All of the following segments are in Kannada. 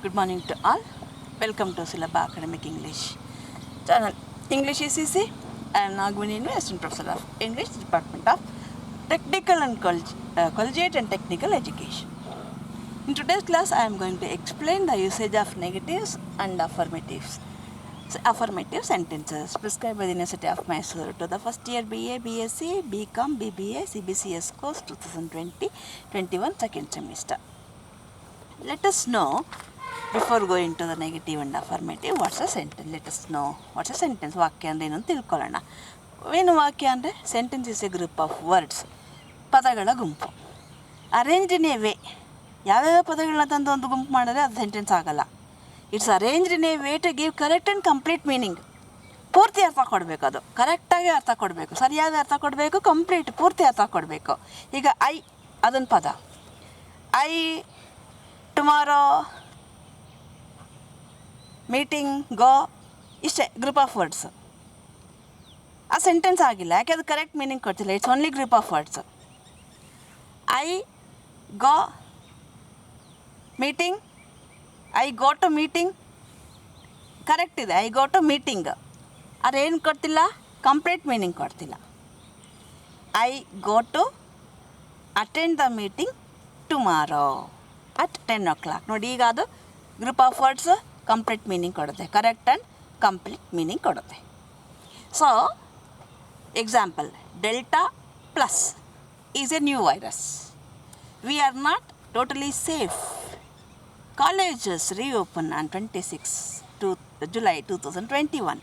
Good morning to all. Welcome to Syllaba Academic English channel. English is easy. I am Nagmani, Assistant Professor of English, Department of Technical and Collegiate and Technical Education. In today's class, I am going to explain the usage of negatives and affirmatives. So, affirmative sentences prescribed by the University of Mysore to the first year BA, BSc, BCom, BBA, CBCS course 2020-21 second semester. Let us know, before going to the negative and affirmative, what's a sentence. Let us know what's a sentence. ವಾಕ್ಯ ಅಂದರೆ ಏನು ಅಂತ ತಿಳ್ಕೊಳ್ಳೋಣ. ಏನು ವಾಕ್ಯ ಅಂದರೆ sentence is A group of words, ಪದಗಳ ಗುಂಪು. ಅರೇಂಜ್ ಇನ್ ಎ ವೇ, ಯಾವ್ಯಾವ ಪದಗಳನ್ನ ತಂದು ಒಂದು ಗುಂಪು ಮಾಡಿದ್ರೆ ಅದು ಸೆಂಟೆನ್ಸ್ ಆಗಲ್ಲ. It's arrange in a way to give correct and complete meaning. ಪೂರ್ತಿ ಅರ್ಥ ಕೊಡಬೇಕು, ಅದು ಕರೆಕ್ಟಾಗಿ ಅರ್ಥ ಕೊಡಬೇಕು, ಸರಿಯಾಗಿ ಅರ್ಥ ಕೊಡಬೇಕು, ಕಂಪ್ಲೀಟ್ ಪೂರ್ತಿ ಅರ್ಥ ಕೊಡಬೇಕು. ಈಗ ಐ ಅದೊಂದು ಪದ. ಐ ಟುಮಾರೋ, ಮೀಟಿಂಗ್, ಗೋ, ಇಷ್ಟೇ ಗ್ರೂಪ್ ಆಫ್ ವರ್ಡ್ಸ್. ಆ ಸೆಂಟೆನ್ಸ್ ಆಗಿಲ್ಲ, ಯಾಕೆ ಅದು ಕರೆಕ್ಟ್ ಮೀನಿಂಗ್ ಕೊಡ್ತಿಲ್ಲ. It's only group of words. I go meeting, I go to meeting correct ಇದೆ. ಐ ಗೋ ಟು ಮೀಟಿಂಗ್ ಅದೇನು ಕೊಡ್ತಿಲ್ಲ, ಕಂಪ್ಲೀಟ್ ಮೀನಿಂಗ್ ಕೊಡ್ತಿಲ್ಲ. I go to attend the meeting tomorrow at 10 o'clock. ನೋಡಿ, ಈಗ ಅದು group of words complete meaning ಕೊಡುತ್ತೆ, ಕರೆಕ್ಟ್ ಆ್ಯಂಡ್ ಕಂಪ್ಲೀಟ್ ಮೀನಿಂಗ್ ಕೊಡುತ್ತೆ. So example, delta plus is a new virus. V are not totally safe. Colleges reopen on 26 July 2021.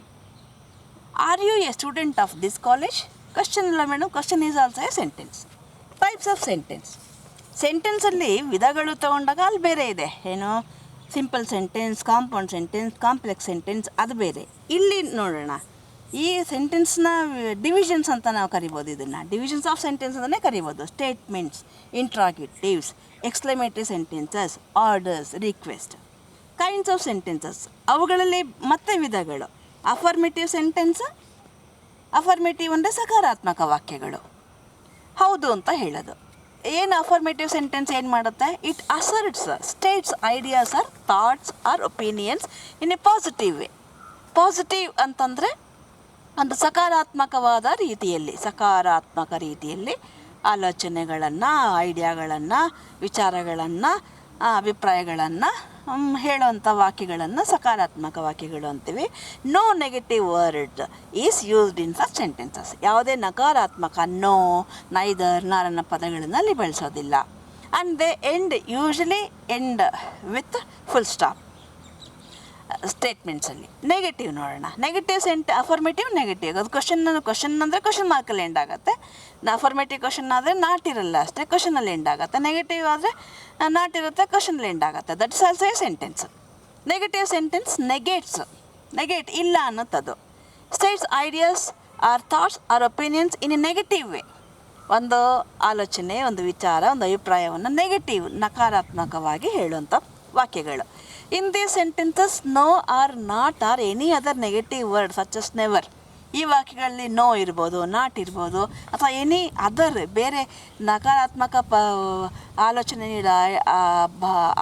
Are you a student of this college? Question ಇಲ್ಲ madam, question is also a sentence. Types of sentence. ಸೆಂಟೆನ್ಸಲ್ಲಿ ವಿಧಗಳು ತಗೊಂಡಾಗ ಅಲ್ಲಿ ಬೇರೆ ಇದೆ. ಏನು, simple sentence, compound sentence, complex sentence, ಅದು ಬೇರೆ. ಇಲ್ಲಿ ನೋಡೋಣ, ಈ ಸೆಂಟೆನ್ಸ್ನ ಡಿವಿಷನ್ಸ್ ಅಂತ ನಾವು ಕರಿಬೋದು. ಇದನ್ನು ಡಿವಿಷನ್ಸ್ ಆಫ್ ಸೆಂಟೆನ್ಸ್ ಅಂತಲೇ ಕರಿಬೋದು. Statements, interrogatives, exclamatory sentences, orders, request. Kinds of sentences, ಅವುಗಳಲ್ಲಿ ಮತ್ತೆ ವಿಧಗಳು. ಅಫರ್ಮೇಟಿವ್ ಸೆಂಟೆನ್ಸ್, ಅಫರ್ಮೇಟಿವ್ ಅಂದರೆ ಸಕಾರಾತ್ಮಕ ವಾಕ್ಯಗಳು, ಹೌದು ಅಂತ ಹೇಳೋದು. ಏನು ಅಫರ್ಮೇಟಿವ್ ಸೆಂಟೆನ್ಸ್ ಏನು ಮಾಡುತ್ತೆ? It asserts, states ideas or thoughts or opinions in a positive way. Positive ಅಂತಂದರೆ ಒಂದು ಸಕಾರಾತ್ಮಕ ರೀತಿಯಲ್ಲಿ ಆಲೋಚನೆಗಳನ್ನು, ಐಡಿಯಾಗಳನ್ನು, ವಿಚಾರಗಳನ್ನು, ಅಭಿಪ್ರಾಯಗಳನ್ನು ಹೇಳುವಂಥ ವಾಕ್ಯಗಳನ್ನು ಸಕಾರಾತ್ಮಕ ವಾಕ್ಯಗಳು ಅಂತೀವಿ. No negative word is used in such sentences. ಯಾವುದೇ ನಕಾರಾತ್ಮಕ, ನೋ, ನೈದರ್, ನಾರನ್ನ ಪದಗಳನ್ನು ಅಲ್ಲಿ ಬಳಸೋದಿಲ್ಲ. And they usually end with full stop. ಸ್ಟೇಟ್ಮೆಂಟ್ಸಲ್ಲಿ ನೆಗೆಟಿವ್ ನೋಡೋಣ. Negative affirmative, negative. ಅದು ಕ್ವಶನ್ ಅಂದರೆ ಕ್ವಶನ್ ಮಾರ್ಕಲ್ಲಿ ಎಂಡ್ ಆಗುತ್ತೆ. ಅಫರ್ಮೇಟಿವ್ ಕ್ವಶನ್ ಆದರೆ ನಾಟ್ ಇರಲ್ಲ ಅಷ್ಟೇ, ಕ್ವಶನಲ್ಲಿ ಎಂಡ್ ಆಗುತ್ತೆ. ನೆಗೆಟಿವ್ ಆದರೆ ನಾಟ್ ಇರುತ್ತೆ, ಕ್ವಶನಲ್ಲಿ ಎಂಡ್ ಆಗುತ್ತೆ. That is also a sentence. Negative sentence negate ಇಲ್ಲ ಅನ್ನೋದು. States ideas or thoughts or opinions in a negative way. ಒಂದು ಆಲೋಚನೆ, ಒಂದು ವಿಚಾರ, ಒಂದು ಅಭಿಪ್ರಾಯವನ್ನು ನೆಗೆಟಿವ್, ನಕಾರಾತ್ಮಕವಾಗಿ ಹೇಳುವಂಥ ವಾಕ್ಯಗಳು. In these sentences no or not or any other negative word such as never. ಈ ವಾಕ್ಯಗಳಲ್ಲಿ ನೋ ಇರ್ಬೋದು, ನಾಟ್ ಇರ್ಬೋದು, ಅಥವಾ ಎನಿ ಅದರ್ ಬೇರೆ ನಕಾರಾತ್ಮಕ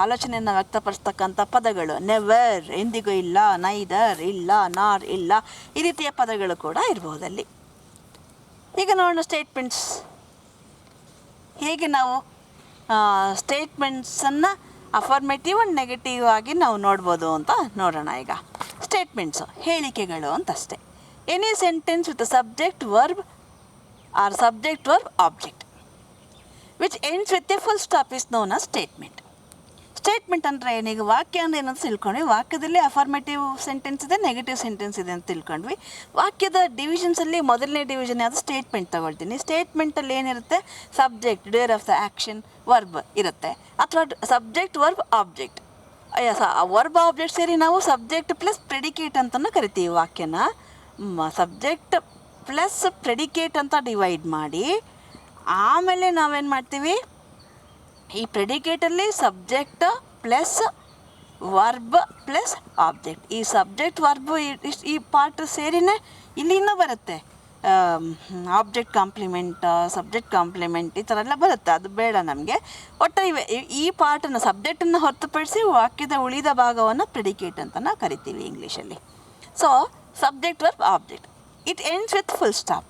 ಆಲೋಚನೆಯನ್ನು ವ್ಯಕ್ತಪಡಿಸ್ತಕ್ಕಂಥ ಪದಗಳು. ನೆವರ್, ಎಂದಿಗೂ ಇಲ್ಲ, ನೈದರ್ ಇಲ್ಲ, ನಾರ್ ಇಲ್ಲ, ಈ ರೀತಿಯ ಪದಗಳು ಕೂಡ ಇರ್ಬೋದಲ್ಲಿ. ಈಗ ನೋಡೋಣ ಸ್ಟೇಟ್ಮೆಂಟ್ಸ್. ಹೇಗೆ ನಾವು ಸ್ಟೇಟ್ಮೆಂಟ್ಸನ್ನು ಅಫರ್ಮೇಟಿವ್ ಆ್ಯಂಡ್ ನೆಗೆಟಿವ್ ಆಗಿ ನಾವು ನೋಡ್ಬೋದು ಅಂತ ನೋಡೋಣ. ಈಗ ಸ್ಟೇಟ್ಮೆಂಟ್ಸು ಹೇಳಿಕೆಗಳು ಅಂತಷ್ಟೇ. Any sentence with subject verb or subject verb object which ends with a full stop is known as statement. Statement ಅಂದರೆ ಏನೀಗ ವಾಕ್ಯ ಅಂದರೆ ಏನಂತ ತಿಳ್ಕೊಂಡ್ವಿ. ವಾಕ್ಯದಲ್ಲಿ ಅಫರ್ಮೇಟಿವ್ ಸೆಂಟೆನ್ಸ್ ಇದೆ, ನೆಗೆಟಿವ್ ಸೆಂಟೆನ್ಸ್ ಇದೆ ಅಂತ ತಿಳ್ಕೊಂಡ್ವಿ. ವಾಕ್ಯದ ಡಿವಿಷನ್ಸಲ್ಲಿ ಮೊದಲನೇ ಡಿವಿಷನ್ ಯಾವುದು? ಸ್ಟೇಟ್ಮೆಂಟ್ ತಗೊಳ್ತೀನಿ. ಸ್ಟೇಟ್ಮೆಂಟಲ್ಲಿ ಏನಿರುತ್ತೆ? Subject, doer of the action, verb ಇರುತ್ತೆ, ಅಥವಾ subject verb object. Verb object ಸೇರಿ ನಾವು ಸಬ್ಜೆಕ್ಟ್ ಪ್ಲಸ್ ಪ್ರೆಡಿಕೇಟ್ ಅಂತಲೂ ಕರಿತೀವಿ. ವಾಕ್ಯನ ಸಬ್ಜೆಕ್ಟ್ ಪ್ಲಸ್ ಪ್ರೆಡಿಕೇಟ್ ಅಂತ ಡಿವೈಡ್ ಮಾಡಿ, ಆಮೇಲೆ ನಾವೇನು ಮಾಡ್ತೀವಿ, ಈ ಪ್ರೆಡಿಕೇಟಲ್ಲಿ subject plus verb plus object. ಈ ಸಬ್ಜೆಕ್ಟ್ ವರ್ಬ್ ಈ ಪಾರ್ಟ್ ಸೇರಿನೇ ಇಲ್ಲಿ ಇನ್ನೂ ಬರುತ್ತೆ. ಆಬ್ಜೆಕ್ಟ್ ಕಾಂಪ್ಲಿಮೆಂಟ್, ಸಬ್ಜೆಕ್ಟ್ ಕಾಂಪ್ಲಿಮೆಂಟ್ ಈ ಥರ ಎಲ್ಲ ಬರುತ್ತೆ. ಅದು ಬೇಡ ನಮಗೆ. ಒಟ್ಟು ಈ ಪಾರ್ಟನ್ನು ಸಬ್ಜೆಕ್ಟನ್ನು ಹೊರತುಪಡಿಸಿ ವಾಕ್ಯದ ಉಳಿದ ಭಾಗವನ್ನು ಪ್ರೆಡಿಕೇಟ್ ಅಂತ ನಾವು ಕರಿತೀವಿ ಇಂಗ್ಲೀಷಲ್ಲಿ. So subject verb object. It ends with full stop.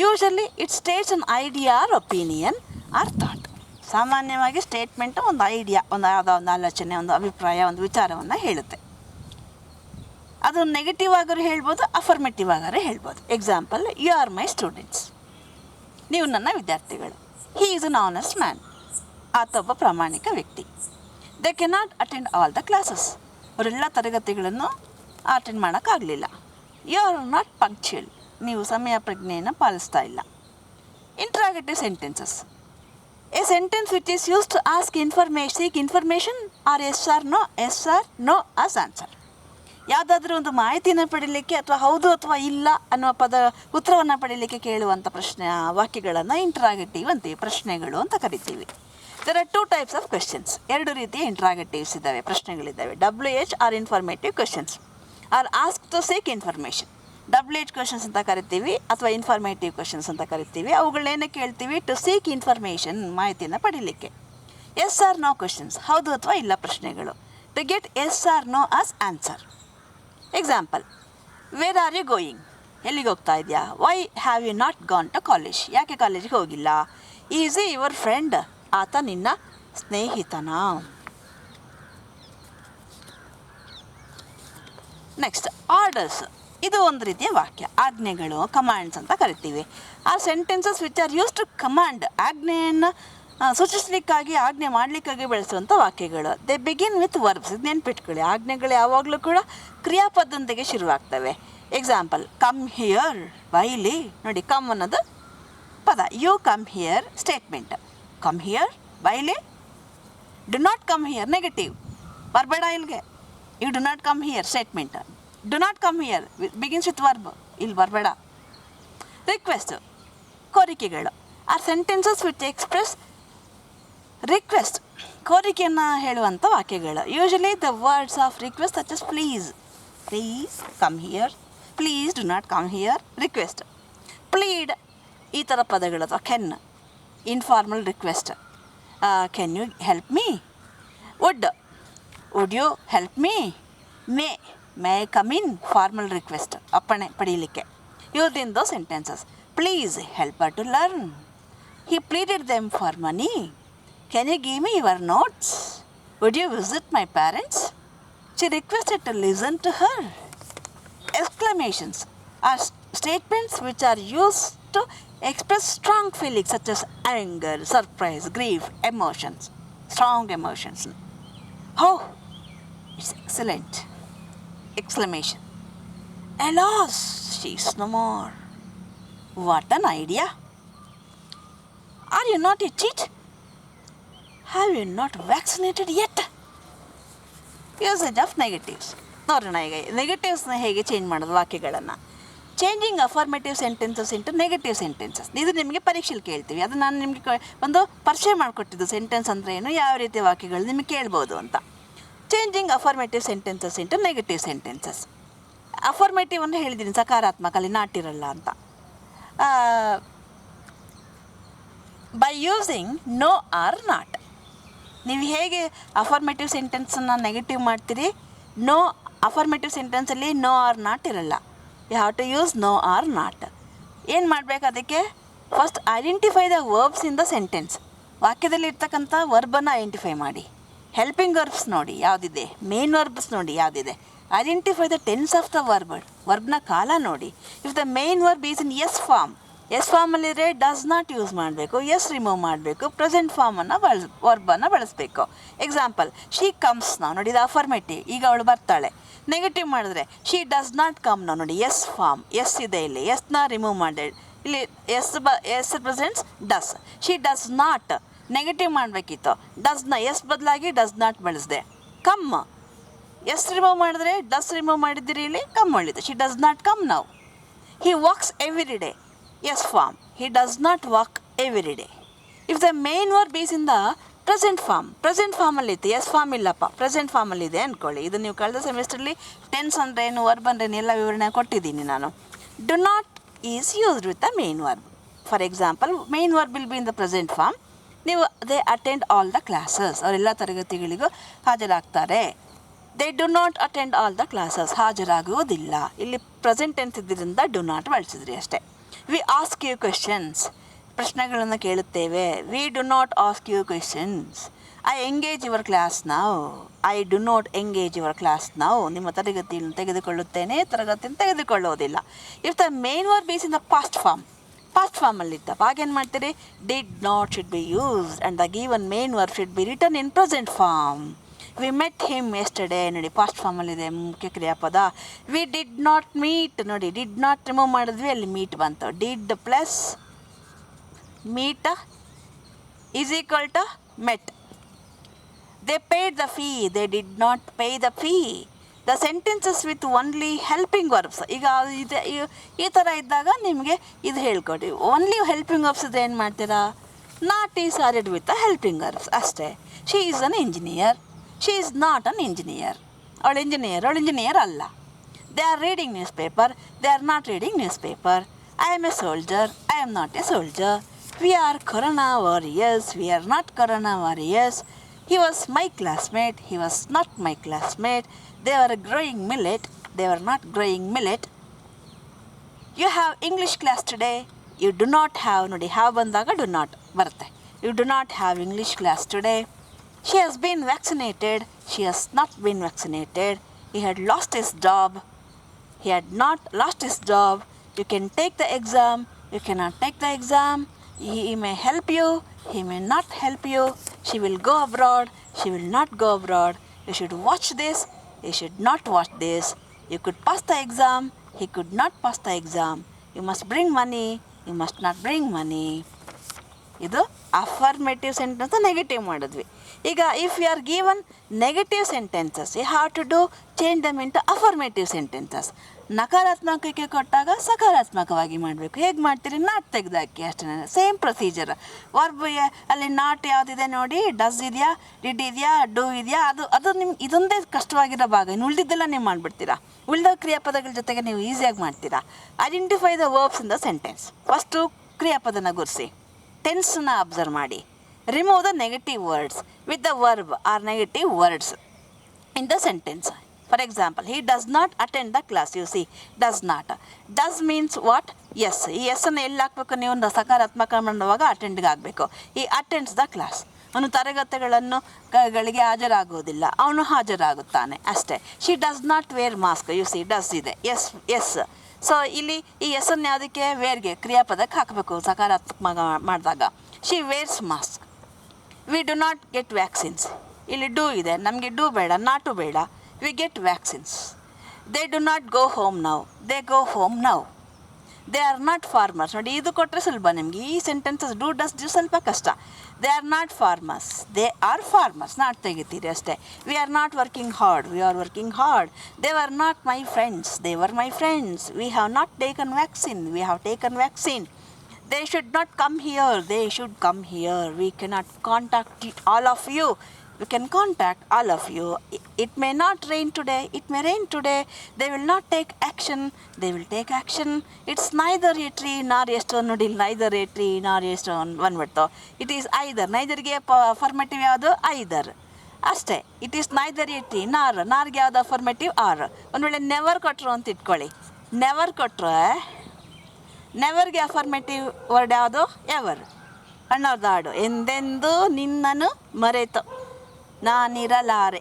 Usually it states an idea or opinion or thought. ಸಾಮಾನ್ಯವಾಗಿ ಸ್ಟೇಟ್ಮೆಂಟು ಒಂದು ಐಡಿಯಾ, ಒಂದು ಯಾವುದೋ ಒಂದು ಆಲೋಚನೆ, ಒಂದು ಅಭಿಪ್ರಾಯ, ಒಂದು ವಿಚಾರವನ್ನು ಹೇಳುತ್ತೆ. ಅದು ನೆಗೆಟಿವ್ ಆಗಾರು ಹೇಳ್ಬೋದು, ಅಫರ್ಮೇಟಿವ್ ಆಗಾರು ಹೇಳ್ಬೋದು. Example, you are my students. ನೀವು ನನ್ನ ವಿದ್ಯಾರ್ಥಿಗಳು. He is an honest man. ಆತ ಒಬ್ಬ ಪ್ರಾಮಾಣಿಕ ವ್ಯಕ್ತಿ. They cannot attend all the classes. ಅವರೆಲ್ಲ ತರಗತಿಗಳನ್ನು ಅಟೆಂಡ್ ಮಾಡೋಕ್ಕಾಗಲಿಲ್ಲ. You are not punctual. ನೀವು ಸಮಯ ಪ್ರಜ್ಞೆಯನ್ನು ಪಾಲಿಸ್ತಾ ಇಲ್ಲ. Interrogative sentences. A sentence which is use to ask seek information or yes or no as answer. ಯಾವುದಾದ್ರೂ ಒಂದು ಮಾಹಿತಿಯನ್ನು ಪಡೀಲಿಕ್ಕೆ ಅಥವಾ ಹೌದು ಅಥವಾ ಇಲ್ಲ ಅನ್ನುವ ಉತ್ತರವನ್ನು ಪಡೀಲಿಕ್ಕೆ ಕೇಳುವಂಥ ವಾಕ್ಯಗಳನ್ನು ಇಂಟ್ರಾಗೇಟಿವ್ ಅಂತೀವಿ, ಪ್ರಶ್ನೆಗಳು ಅಂತ ಕರಿತೀವಿ. There are 2 types of questions. 2 ರೀತಿಯ ಇಂಟ್ರಾಗೇಟಿವ್ಸ್ ಇದ್ದಾವೆ, ಪ್ರಶ್ನೆಗಳಿದ್ದಾವೆ. WH or informative questions are asked to seek information. WH questions ಅಂತ ಕರಿತೀವಿ ಅಥವಾ ಇನ್ಫಾರ್ಮೇಟಿವ್ ಕ್ವೆಶನ್ಸ್ ಅಂತ ಕರಿತೀವಿ. ಅವುಗಳೇನೇ ಕೇಳ್ತೀವಿ? ಟು ಸೀಕ್ ಇನ್ಫಾರ್ಮೇಷನ್, ಮಾಹಿತಿಯನ್ನು ಪಡೀಲಿಕ್ಕೆ. ಎಸ್ ಆರ್ ನೋ ಕ್ವೆಶನ್ಸ್, ಹೌದು ಅಥವಾ ಇಲ್ಲ ಪ್ರಶ್ನೆಗಳು. To get yes or no as answer. Example, where are you going? ಎಲ್ಲಿಗೆ ಹೋಗ್ತಾ ಇದೆಯಾ? Why have you not gone to college? ಯಾಕೆ ಕಾಲೇಜಿಗೆ ಹೋಗಿಲ್ಲ? Is a your friend? ಆತ ನಿನ್ನ ಸ್ನೇಹಿತನಾ? Next, orders. ಇದು ಒಂದು ರೀತಿಯ ವಾಕ್ಯ, ಆಜ್ಞೆಗಳು, ಕಮಾಂಡ್ಸ್ ಅಂತ ಕರಿತೀವಿ. ಆ sentences which are use to command, ಆಜ್ಞೆಯನ್ನು ಸೂಚಿಸಲಿಕ್ಕಾಗಿ, ಆಜ್ಞೆ ಮಾಡಲಿಕ್ಕಾಗಿ ಬಳಸುವಂಥ ವಾಕ್ಯಗಳು. They begin with verbs. ಇದು ನೆನ್ಪಿಟ್ಕೊಳ್ಳಿ, ಆಜ್ಞೆಗಳು ಯಾವಾಗಲೂ ಕೂಡ ಕ್ರಿಯಾಪದದೊಂದಿಗೆ ಶುರುವಾಗ್ತವೆ. ಎಕ್ಸಾಂಪಲ್, ಕಮ್ ಹಿಯರ್, ಬೈಲಿ. ನೋಡಿ, ಕಮ್ ಅನ್ನೋದು ಪದ. You come here, statement. Come here, ಬೈಲಿ. Do not come here, negative. ಬರಬೇಡ ಇಲ್ಲಿಗೆ. You do not come here, statement. Do not come here begins with verb, ಇಲ್ಲಿ ಬರಬೇಡ. ರಿಕ್ವೆಸ್ಟ್, ಕೋರಿಕೆಗಳು. Are sentences which express request, ಕೋರಿಕೆಯನ್ನು ಹೇಳುವಂಥ ವಾಕ್ಯಗಳು. Usually the words of request such as please, please come here, please do not come here, request. Plead, ಈ ಥರ ಪದಗಳು. ಅಥವಾ can, informal request. Can you help me? Would you help me? May come in, formal request, ಅಪ್ಪಣೆ ಪಡೀಲಿಕ್ಕೆ. Use in those sentences. Please help her to learn. He pleaded them for money. Can you give me your notes? Would you visit my parents? She requested to listen to her. Exclamations are statements which are used to express strong feelings such as anger, surprise, grief, emotions, strong emotions. Oh, it's excellent! Exclamation. Alas, she's no more. What an idea! Are you not a cheat? Have you not vaccinated yet? Usage of negatives. ನೋಡೋಣ ಈಗ ನೆಗೆಟಿವ್ಸ್ನ ಹೇಗೆ ಚೇಂಜ್ ಮಾಡೋದು ವಾಕ್ಯಗಳನ್ನು. Changing affirmative sentences into negative sentences. ಇದು ನಿಮಗೆ ಪರೀಕ್ಷೆಯಲ್ಲಿ ಕೇಳ್ತೀವಿ. ಅದು ನಾನು ನಿಮಗೆ ಒಂದು ಪರಿಚಯ ಮಾಡಿಕೊಟ್ಟಿದ್ದು. ಸೆಂಟೆನ್ಸ್ ಅಂದರೆ ಏನು, ಯಾವ ರೀತಿಯ ವಾಕ್ಯಗಳು ನಿಮಗೆ ಕೇಳ್ಬೋದು ಅಂತ. Changing affirmative sentences into negative sentences. Affirmative ಅಂತ ಹೇಳಿದ್ದೀನಿ, ಸಕಾರಾತ್ಮಕ, ಅಲ್ಲಿ ನಾಟಿರಲ್ಲ ಅಂತ. By using no or not. ನೀವು ಹೇಗೆ ಅಫರ್ಮೇಟಿವ್ ಸೆಂಟೆನ್ಸನ್ನು ನೆಗೆಟಿವ್ ಮಾಡ್ತೀರಿ? ನೋ, ಅಫರ್ಮೇಟಿವ್ ಸೆಂಟೆನ್ಸಲ್ಲಿ ನೋ ಆರ್ ನಾಟ್ ಇರಲ್ಲ. You have to use no or not. ಏನು ಮಾಡಬೇಕು ಅದಕ್ಕೆ? First identify the verbs in the sentence. ವಾಕ್ಯದಲ್ಲಿ ಇರ್ತಕ್ಕಂಥ ವರ್ಬನ್ನು ಐಡೆಂಟಿಫೈ ಮಾಡಿ. ಹೆಲ್ಪಿಂಗ್ ವರ್ಬ್ಸ್ ನೋಡಿ ಯಾವುದಿದೆ, ಮೇನ್ ವರ್ಬ್ಸ್ ನೋಡಿ ಯಾವುದಿದೆ. Identify the tense of the ವರ್ಬ್ನ ಕಾಲ ನೋಡಿ. If the main verb is in s form, s ಫಾರ್ಮಲ್ಲಿದ್ರೆ ಡಸ್ ನಾಟ್ ಯೂಸ್ ಮಾಡಬೇಕು, ಎಸ್ ರಿಮೂವ್ ಮಾಡಬೇಕು, ಪ್ರೆಸೆಂಟ್ ಫಾರ್ಮನ್ನು ವರ್ಬನ್ನು ಬಳಸಬೇಕು. ಎಕ್ಸಾಂಪಲ್, ಶಿ ಕಮ್ಸ್ ನಾವು ನೋಡಿ, ಇದು ಅಫರ್ಮೇಟಿವ್, ಈಗ ಅವಳು ಬರ್ತಾಳೆ. ನೆಗೆಟಿವ್ ಮಾಡಿದ್ರೆ ಶಿ ಡಸ್ ನಾಟ್ ಕಮ್ ನಾವು ನೋಡಿ, ಎಸ್ ಫಾರ್ಮ್, ಎಸ್ ಇದೆ ಇಲ್ಲಿ, ಎಸ್ನ ರಿಮೂವ್ ಮಾಡಿ, ಇಲ್ಲಿ s presents does. She does not, negative ಮಾಡಬೇಕಿತ್ತು, ಡಸ್ನ ಎಸ್ ಬದಲಾಗಿ ಡಸ್ ನಾಟ್ ಬಳಸಿದೆ. ಕಮ್, ಎಸ್ ರಿಮೂವ್ ಮಾಡಿದ್ರೆ ಡಸ್ ರಿಮೂವ್ ಮಾಡಿದ್ದೀರಿ, ಇಲ್ಲಿ ಕಮ್ ಉಳಿದು. ಶಿ ಡಸ್ ನಾಟ್ ಕಮ್ ನಾವು. He walks every day, s form, he does not walk every day. If the main verb is in the present ಫಾರ್ಮಲ್ಲಿತ್ತು, ಎಸ್ ಫಾರ್ಮ್ ಇಲ್ಲಪ್ಪ, ಪ್ರೆಸೆಂಟ್ ಫಾರ್ಮಲ್ಲಿದೆ ಅಂದ್ಕೊಳ್ಳಿ. ಇದು ನೀವು ಕಳೆದ ಸೆಮಿಸ್ಟ್ರಲ್ಲಿ ಟೆನ್ಸ್ ಅಂದ್ರೇನು, ವರ್ಬ್ ಅಂದ್ರೇನು ಎಲ್ಲ ವಿವರಣೆ ಕೊಟ್ಟಿದ್ದೀನಿ ನಾನು. Do not is used with the main verb. For example, main verb will be in the present form. ನೀವು they attend all the classes, ಅವರೆಲ್ಲ ತರಗತಿಗಳಿಗೂ ಹಾಜರಾಗ್ತಾರೆ. They do not attend all the classes, ಹಾಜರಾಗುವುದಿಲ್ಲ. ಇಲ್ಲಿ ಪ್ರೆಸೆಂಟ್ ಟೆನ್ಸ್ ಇದ್ದರಿಂದ ಡು ನಾಟ್ ಬಳಸಿದ್ರಿ ಅಷ್ಟೇ. ವಿ ಆಸ್ಕ್ ಯು ಕ್ವೆಶನ್ಸ್, ಪ್ರಶ್ನೆಗಳನ್ನು ಕೇಳುತ್ತೇವೆ. We do not ask you questions. I engage your class ನಾವು. I do not engage your class ನಾವು. ನಿಮ್ಮ ತರಗತಿಯನ್ನು ತೆಗೆದುಕೊಳ್ಳುತ್ತೇನೆ, ತರಗತಿಯನ್ನು ತೆಗೆದುಕೊಳ್ಳೋದಿಲ್ಲ. If the main verb is in the past ಫಾರ್ಮಲ್ಲಿದ್ದಾಗ ಆಗೇನು ಮಾಡ್ತೀರಿ? Did not should be used and the given main verb should be return in present form. We met him yesterday, ನೋಡಿ ಪಾಸ್ಟ್ ಫಾರ್ಮಲ್ಲಿದೆ ಮುಖ್ಯ ಕ್ರಿಯಾಪದ. ವಿ ಡಿಡ್ ನಾಟ್ ಮೀಟ್, ನೋಡಿ ಡಿಡ್ ನಾಟ್ ರಿಮೂವ್ ಮಾಡಿದ್ವಿ, ಅಲ್ಲಿ ಮೀಟ್ ಬಂತು. Did plus meet is equal to met. They paid the fee, they did not pay the fee. The sentences with only helping verbs. ಈಗ ಇದೆ ಈ ಥರ ಇದ್ದಾಗ ನಿಮಗೆ ಇದು ಹೇಳ್ಕೊಡಿ. ಓನ್ಲಿ ಹೆಲ್ಪಿಂಗ್ ವರ್ಬ್ಸ್ ಇದ್ರೆ ಏನು ಮಾಡ್ತೀರಾ? Not is added with the helping verbs ಅಷ್ಟೇ. She is an engineer, she is not an engineer. ಅವಳು ಇಂಜಿನಿಯರ್ ಅಲ್ಲ. They are reading newspaper, they are not reading newspaper. I am a soldier, I am not a soldier. We are corona warriors, we are not corona warriors. He was my classmate, he was not my classmate. They were growing millet, they were not growing millet. You have English class today, you do not have, ನೋಡಿ have ಬಂದಾಗ do not ಬರುತ್ತೆ. You do not have English class today. She has been vaccinated, she has not been vaccinated. He had lost his job, he had not lost his job. You can take the exam, you cannot take the exam. He may help you, he may not help you. She will go abroad, she will not go abroad. You should watch this, you should not watch this. You could pass the exam, he could not pass the exam. You must bring money, you must not bring money. ಇದು ಅಫರ್ಮೇಟಿವ್ ಸೆಂಟೆನ್ಸ್ ನೆಗೆಟಿವ್ ಮಾಡಿದ್ವಿ. ಈಗ if you are given negative sentences, you have to do change them into affirmative sentences. ನಕಾರಾತ್ಮಕಕ್ಕೆ ಕೊಟ್ಟಾಗ ಸಕಾರಾತ್ಮಕವಾಗಿ ಮಾಡಬೇಕು. ಹೇಗೆ ಮಾಡ್ತೀರಿ? ನಾಟ್ ತೆಗೆದಾಕಿ ಅಷ್ಟೇ, ಸೇಮ್ ಪ್ರೊಸೀಜರ್. ವರ್ಬ್ ಅಲ್ಲಿ ನಾಟ್ ಯಾವುದಿದೆ ನೋಡಿ, ಡಸ್ ಇದೆಯಾ, ಡಿಡ್ ಇದೆಯಾ, ಡೂ ಇದೆಯಾ, ಅದು ನಿಮ್ಗೆ ಇದೊಂದೇ ಕಷ್ಟವಾಗಿರೋ ಭಾಗ. ಇನ್ನು ಉಳಿದಿದ್ದೆಲ್ಲ ನೀವು ಮಾಡಿಬಿಡ್ತೀರಾ. ಉಳಿದ ಕ್ರಿಯಾಪದಗಳ ಜೊತೆಗೆ ನೀವು ಈಸಿಯಾಗಿ ಮಾಡ್ತೀರಾ. Identify the verbs in the sentence. First ಕ್ರಿಯಾಪದನ ಗುರುಸಿ, ಟೆನ್ಸ್ನ ಅಬ್ಸರ್ವ್ ಮಾಡಿ. Remove the negative words with the verb or negative words in the sentence. For example, he does not attend the class. You see, does not. Does means what? Yes. ಈ ಎಸ್ಸನ್ನು ಎಲ್ಲಿ ಹಾಕಬೇಕು? ನೀವು ಸಕಾರಾತ್ಮಕ ಮಾಡುವಾಗ ಅಟೆಂಡ್ಗೆ ಆಗಬೇಕು. he attends the class. ಅವನು ತರಗತಿಗಳಿಗೆ ಹಾಜರಾಗುವುದಿಲ್ಲ, ಅವನು ಹಾಜರಾಗುತ್ತಾನೆ ಅಷ್ಟೇ. she does not wear mask. You see, does ಇದೆ, ಎಸ್. ಸೊ ಇಲ್ಲಿ ಈ ಎಸ್ಸನ್ನು ಯಾವುದಕ್ಕೆ? ವೇರ್ಗೆ, ಕ್ರಿಯಾಪದಕ್ಕೆ ಹಾಕಬೇಕು ಸಕಾರಾತ್ಮಕ ಮಾಡಿದಾಗ. she wears mask. we do not get vaccines. ಇಲ್ಲಿ ಡೂ ಇದೆ, ನಮಗೆ ಡೂ ಬೇಡ, ನಾಟು ಬೇಡ. we get vaccines. they do not go home now, they go home now. they are not farmers. ನೋಡಿ ಇದು ಕೊಟ್ಟರೆ ಸುಲಭ ನಿಮಗೆ. ಈ ಸೆಂಟೆನ್ಸಸ್ ಡೂ ಡಸ್ ಡ್ಯೂ ಸ್ವಲ್ಪ ಕಷ್ಟ. they are not farmers, they are farmers. Not ತೆಗಿತೀರಿ ಅಷ್ಟೇ. we are not working hard, we are working hard. they were not my friends, they were my friends. we have not taken vaccine, we have taken vaccine. they should not come here, they should come here. we cannot contact all of you, we can contact all of you. It may not rain today, it may rain today. they will not take action, they will take action. It's neither a tree nor a stone. ನೋಡಿ, neither a tree nor a stone ಬಂದ್ಬಿಡ್ತು. It is either. ನೈದರ್ಗೆ ಅಫರ್ಮೇಟಿವ್ ಯಾವುದು? ಐದರ್ ಅಷ್ಟೇ. It is neither a tree ನಾರ್ಗೆ ಯಾವುದು ಅಫರ್ಮೇಟಿವ್? ಆರ್. ಒಂದು ವೇಳೆ ನೆವರ್ ಕೊಟ್ಟರು ಅಂತ ಇಟ್ಕೊಳ್ಳಿ. ನೆವರ್ ಕೊಟ್ಟರೆ ನೆವರ್ಗೆ ಅಫರ್ಮೇಟಿವ್ ವರ್ಡ್ ಯಾವುದು? ಎವರ್. ಅಣ್ಣವ್ರದ್ದು ಹಾಡು, ಎಂದೆಂದು ನಿನ್ನನ್ನು ಮರೆತು ನಾನಿರಲಾರೆ.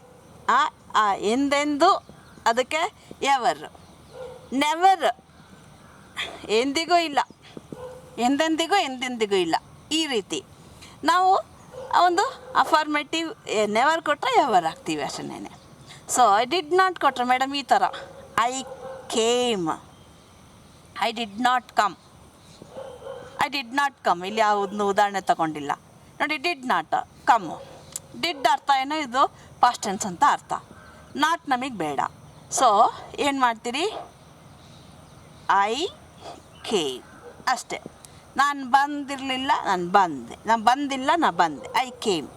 ಎಂದೆಂದು ಅದಕ್ಕೆ ಎವರ್. ನೆವರ್ ಎಂದಿಗೂ ಇಲ್ಲ, ಎಂದೆಂದಿಗೂ ಎಂದೆಂದಿಗೂ ಇಲ್ಲ. ಈ ರೀತಿ ನಾವು ಒಂದು ಅಫರ್ಮೇಟಿವ್ ನೆವರ್ ಕೊಟ್ಟರೆ ಎವರ್ ಆಗ್ತೀವಿ ಅಷ್ಟೇ. ಸೊ ಐ ಡಿಡ್ ನಾಟ್ ಕೊಟ್ಟರೆ ಮೇಡಮ್ ಈ ಥರ, I came, I did not come. I did not come ಇಲ್ಲಿ ಯಾವುದನ್ನು ಉದಾಹರಣೆ ತಗೊಂಡಿಲ್ಲ ನೋಡಿ. Did not come. ಡಿಡ್ ಅರ್ಥ ಏನೋ, ಇದು ಪಾಸ್ಟ್ ಟೆನ್ಸ್ ಅಂತ ಅರ್ಥ. ನಾಟ್ ನಮಗೆ ಬೇಡ. ಸೊ ಏನು ಮಾಡ್ತೀರಿ? ಐ ಕೇಮ್ ಅಷ್ಟೇ. ನಾನು ಬಂದಿರಲಿಲ್ಲ, ನಾನು ಬಂದೆ. ನಾನು ಬಂದಿಲ್ಲ, ನಾನು ಬಂದೆ. I came,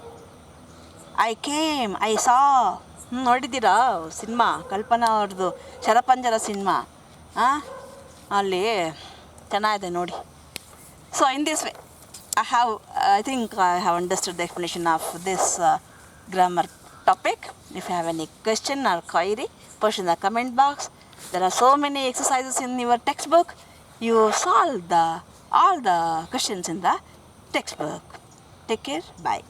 I saw. ನೋಡಿದ್ದೀರಾ ಸಿನಿಮಾ? ಕಲ್ಪನಾ ಅವ್ರದ್ದು ಶರಪಂಜರ ಸಿನಿಮಾ. ಅಲ್ಲಿ ಚೆನ್ನಾಗಿದೆ ನೋಡಿ. So in this way I think I have understood the explanation of this grammar topic. If you have any question or query, post in the comment box. There are so many exercises in your textbook. You solve all the questions in the textbook. Take care. Bye.